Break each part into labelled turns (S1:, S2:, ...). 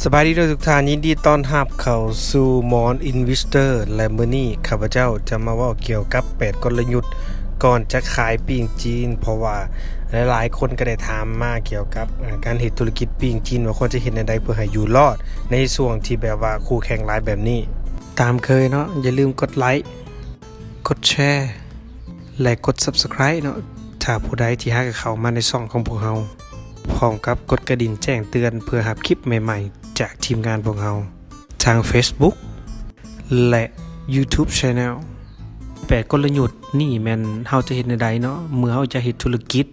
S1: สบายดีทุกท่านยินดีต้อนรับเข้าสู่มอนอินเวสเตอร์และมื้อนี้ข้าพเจ้าจะมาเว้าเกี่ยวกับ8กลยุทธ์ก่อนจะขายปิ้งจีนเพราะว่าหลายๆคนก็ได้ถามมาเกี่ยวกับการเฮ็ดธุรกิจปิ้งจีนว่าควรจะเฮ็ดจังไดเพื่อให้อยู่รอดในช่วงที่แบบว่าคู่แข่งหลายแบบนี้ตามเคยเนาะอย่าลืมกดไลค์กดแชร์และกด Subscribe เนาะถ้าผู้ใดที่หาเข้ามาในช่องของพวกเราพร้อมกับกดกระดิ่งแจ้งเตือนเพื่อรับคลิปใหม่ๆจากทีมงานพวกเราทาง Facebook และ YouTube Channel 8กลยุทธ์นี่แม่นเฮาจะเฮ็ดจังไดเนาะเมื่อเฮาจะเฮ็ดธุรกิจ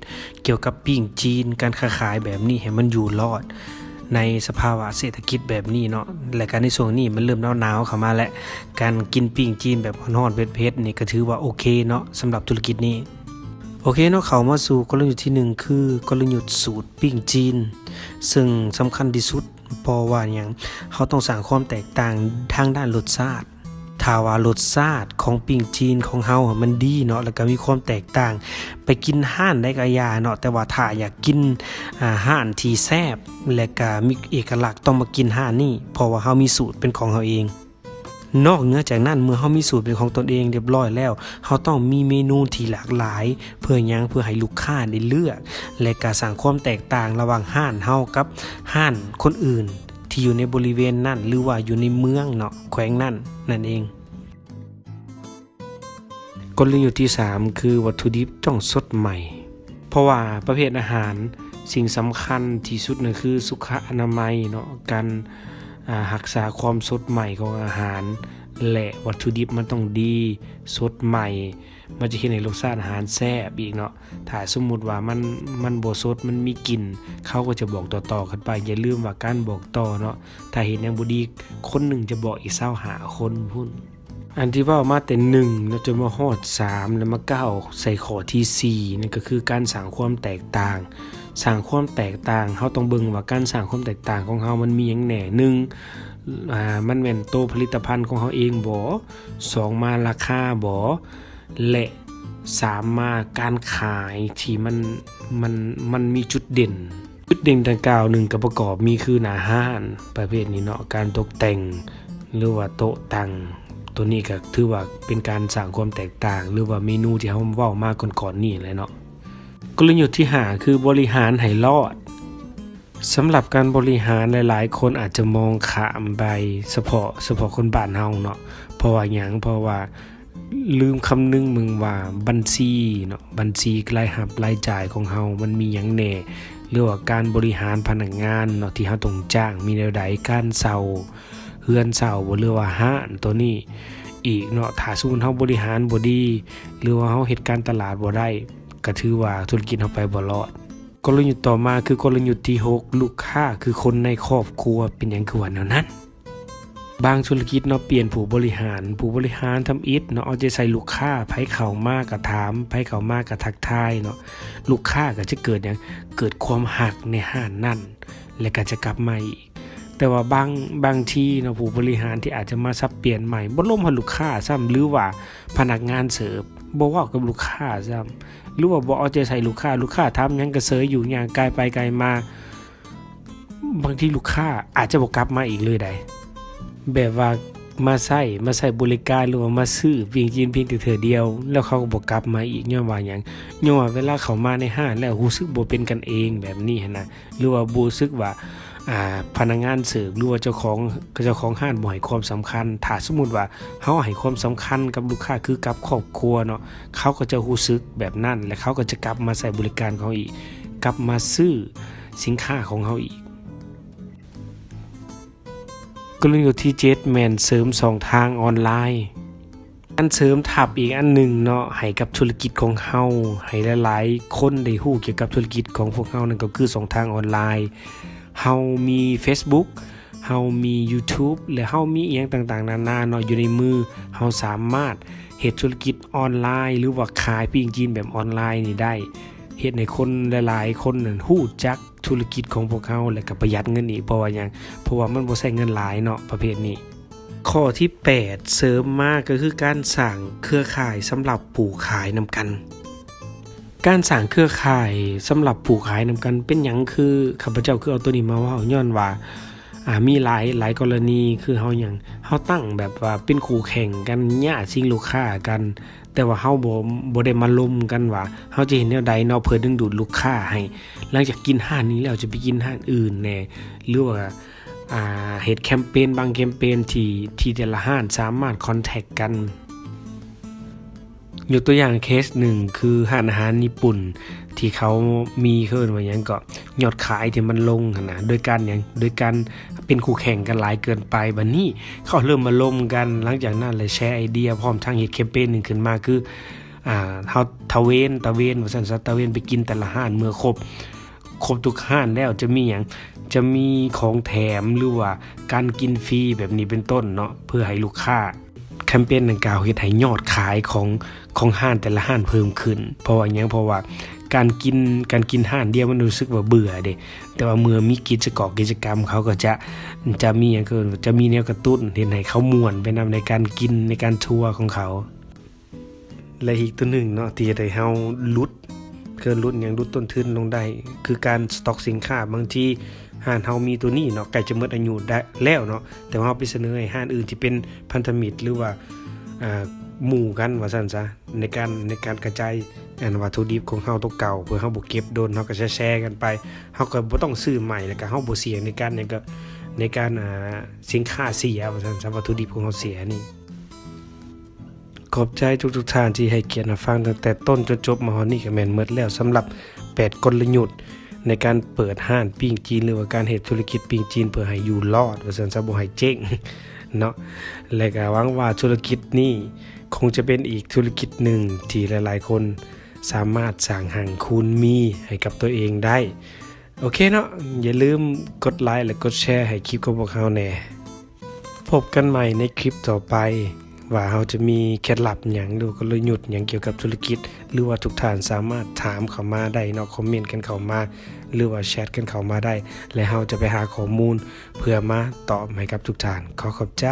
S1: เกี่ยวกับปิ้งจีนการค้าขายแบบนี้ให้มันอยู่รอดในสภาวะเศรษฐกิจแบบนี้เนาะและการในช่วงนี้มันเริ่มหนาวๆเข้ามาแล้วการกินปิ้งจีนแบบร้อนๆเผ็ดๆนี่ก็ถือว่าโอเคเนาะสำหรับธุรกิจนี้โอเคเนาะเข้ามาสู่กลยุทธ์ที่1คือกลยุทธ์สูตรปิ้งจีนซึ่งสำคัญที่สุดเพราะว่าหยังเฮาต้องสร้างความแตกต่างทางด้านรสชาติถ้าว่ารสชาติของปิ้งจีนของเฮามันดีเนาะแล้วก็มีความแตกต่างไปกินห้านได้ก็ยาเนาะแต่ว่าถ้าอยากกินห้านที่แซ่บและก็มีเอกลักษณ์ต้องมากินห้านนี้เพราะว่าเฮามีสูตรเป็นของเฮาเองนอกเหนือจากนั้นเมื่อเฮามีสูตรเป็นของตนเองเรียบร้อยแล้วเฮาต้องมีเมนูที่หลากหลายเพื่อหยังเพื่อให้ลูกค้าได้เลือกและก็สร้างความแตกต่างระหว่างห้านเฮากับห้านคนอื่นที่อยู่ในบริเวณนั้นหรือว่าอยู่ในเมืองเนาะแขวงนั้นนั่นเองกลยุทธ์ที่3คือวัตถุดิบต้องสดใหม่เพราะว่าประเภทอาหารสิ่งสำคัญที่สุดนั่นคือสุขอนามัยเนาะการรักษาความสดใหม่ของอาหารและวัตถุดิบมันต้องดีสดใหม่มันจะเฮ็ดให้รสชาติอาหารแซ่บอีกเนาะถ้าสมมุติว่ามันบ่สดมันมีกลิ่นเขาก็จะบอกต่อๆกันไปอย่าลืมว่าการบอกต่อเนาะถ้าเห็นอย่างบ่ดีคนหนึ่งจะบอกอีก25คนพุ่นอันที่ว่ามาแต่1แล้วจนมาฮอด3แล้วมา9ใส่ข้อที่4นั่นก็คือการสร้างความแตกต่างสร้างความแตกต่างเฮาต้องเบิ่งว่าการสร้างความแตกต่างของเฮามันมีหยังแหน่1มันแม่นโตผลิตภัณฑ์ของเฮาเองบ่2มาราคาบ่และ3มาการขายที่มันมีจุดเด่นดังกล่าว1ก็ประกอบมีคือหน้าห้านประเภทนี้เนาะการตกแต่งหรือว่าโต๊ะตั้งตัวนี้ก็ถือว่าเป็นการสร้างความแตกต่างหรือว่าเมนูที่เฮาเว้ามาก่อนๆนี่แหละเนาะกลยุทธ์ที่5คือบริหารให้รอดสำหรับการบริหารหลายๆคนอาจจะมองข้ามไปเฉพาะคนบ้านเฮาเนาะเพราะว่าหยังเพราะว่าลืมคำนึงมึงว่าบัญชีเนาะบัญชีรายรับรายจ่ายของเฮามันมีหยังแหน่หรือว่าการบริหารพนักงานเนาะที่เฮาต้องจ้างมีแนวใดการเซาเฮือนเซาบ่หรือว่าห้านตัวนี้อีกเนาะถ้าสมมุติเฮาบริหารบ่ดีหรือว่าเฮาเฮ็ดการตลาดบ่ได้ก็ถือว่าธุรกิจเฮาไปบ่รอดกลยุทธ์ต่อมาคือกลยุทธ์ที่6ลูกค้าคือคนในครอบครัวเป็นหยังคือว่าแนวนั้นบางธุรกิจเนาะเปลี่ยนผู้บริหารทำอิฐเนาะเอาใจใส่ลูกค้าไผเข้ามาก็ถามไผเข้ามาก็ทักทายเนาะลูกค้าก็จะเกิดหยังเกิดความรักในห้านนั้นและก็จะกลับมาอีกแต่ว่าบางทีเนาะผู้บริหารที่อาจจะมาสับเปลี่ยนใหม่บ่ล้มให้ลูกค้าซ้ำหรือว่าพนักงานเสิร์ฟบ่เว้ากับลูกค้าซ้ำหรือว่าบ่เอาใจใส่ลูกค้าถามหยังก็เสยอยู่ย่างกายไปไกลมาบางทีลูกค้าอาจจะบ่กลับมาอีกเลยได้แบบว่ามาใช้บริการหรือว่ามาซื้อเพียงแต่เทื่อเดียวแล้วเขาก็บ่กลับมาอีกย้อนว่าหยังย้อนว่าเวลาเขามาในห้างแล้วรู้สึกบ่เป็นกันเองแบบนี้หั่นนะหรือว่าบ่รู้สึกว่าพนักงานเสิร์ฟหรือว่าเจ้าของห้างบ่ให้ความสำคัญถ้าสมมุติว่าเฮาให้ความสำคัญกับลูกค้าคือกับครอบครัวเนาะเขาก็จะรู้สึกแบบนั้นและเขาก็จะกลับมาใช้บริการของอีกกลับมาซื้อสินค้าของเฮาอีกกลยุทธ์ที่7แม่นเสริม2ทางออนไลน์อันเสริมทับอีกอันหนึ่งเนาะให้กับธุรกิจของเฮาให้หลายๆคนได้รู้เกี่ยวกับธุรกิจของพวกเฮานั่นก็คือ2ทางออนไลน์เฮามี Facebook เฮามี YouTube และเฮามีอีหยังต่างๆนานาเนาะอยู่ในมือเฮาสามารถเฮ็ดธุรกิจออนไลน์หรือว่าขายปิ้งจีนแบบออนไลน์นี่ได้เฮ็ดให้คนหลายๆคนนั้นรู้จักธุรกิจของพวกเฮาและก็ประหยัดเงินอีกเพราะว่าหยังเพราะว่ามันบ่ใช้เงินหลายเนาะประเภทนี้ข้อที่8เสริมมาก็คือการสร้างเครือข่ายสำหรับผู้ขายนำกันการสร้างเครือข่ายสำหรับผู้ขายนำกันเป็นหยังคือข้าพเจ้าคือเอาตัวนี้มาเว้าย้อนว่า มีหลายกรณีคือเฮาหยังเฮาตั้งแบบว่าเป็นคู่แข่งกันหญ้าชิงลูกค้ากันแต่ว่าเฮาบ่ได้มาล้มกันว่าเฮาจะเห็นแนวใดเนาะเพื่อดึงดูดลูกค้าให้หลังจากกินห้านนี้แล้วจะไปกินห้านอื่นแน่หรือว่าเฮ็ดแคมเปญบางแคมเปญที่แต่ละห้านสามารถคอนแทคกันยกตัวอย่างเคสหนึ่งคือห้านอาหารญี่ปุ่นที่เขามีเอิ้นว่าหยังก็ยอดขายที่มันลงหั่นน่ะโดยการเป็นคู่แข่งกันหลายเกินไปบัดนี้เขาเริ่มมาล้มกันหลังจากนั้นเลยแชร์ไอเดียพร้อมทั้งเฮ็ดแคมเปญนึงขึ้นมาคือเฮาตะเวนว่าซั่นซะตะเวนไปกินแต่ละห้านเมื่อครบทุกห้านแล้วจะมีหยังจะมีของแถมหรือว่าการกินฟรีแบบนี้เป็นต้นเนาะเพื่อให้ลูกค้าแคมเปญดังกล่าวเฮ็ดให้ยอดขายของห้านแต่ละห้านเพิ่มขึ้นเพราะว่าการกินห้านเดียวมันรู้สึกว่าเบื่อเด้แต่ว่าเมื่อมีกิจกรรมเขาก็จะมีหยังคือจะมีแนวกระตุ้นเฮ็ดให้เขาม่วนไปนำในการกินในการทัวร์ของเขาและอีกตัวหนึ่งเนาะที่ให้เฮาลดหยังลดต้นทุนลงได้คือการสต็อกสินค้าบางทีห้านเฮามีตัวนี้เนาะใกล้จะหมดอายุได้แล้วเนาะแต่ว่าเฮาไปเสนอให้ห้านอื่นที่เป็นพันธมิตรหรือว่าหมู่กันว่าซั่นซะในการกระจายวัตถุดิบของเฮาตัวเก่าเพื่อเฮาบ่เก็บโดนเฮาก็แชร์กันไปเฮาก็บ่ต้องซื้อใหม่แล้วก็เฮาบ่เสี่ยงในการสินค้าเสียว่าซั่นซะวัตถุดิบของเฮาเสียนี่ขอบใจทุกท่านที่ให้เกียรติมาฟังตั้งแต่ต้นจนจบมาฮอดนี้ก็แม่นหมดแล้วสำหรับ8กลยุทธ์ในการเปิดห้านปิ้งจีนหรือว่าการเฮ็ดธุรกิจปิ้งจีนเพื่อให้อยู่รอดว่าซั่นซะบ่ให้เจ๊งเนาะและก็หวังว่าธุรกิจนี้คงจะเป็นอีกธุรกิจหนึ่งที่หลายๆคนสามารถสร้างหังคูณมีให้กับตัวเองได้โอเคเนาะอย่าลืมกดไลค์และกดแชร์ให้คลิปของพวกเราแน่พบกันใหม่ในคลิปต่อไปว่าเราจะมีเคล็ดลับหยังหรือกลยุทธ์หยังเกี่ยวกับธุรกิจหรือว่าทุกท่านสามารถถามเข้ามาได้เนาะคอมเมนต์กันเข้ามาหรือว่าแชทกันเข้ามาได้และเราจะไปหาข้อมูลเพื่อมาตอบให้กับทุกท่านขอบใจ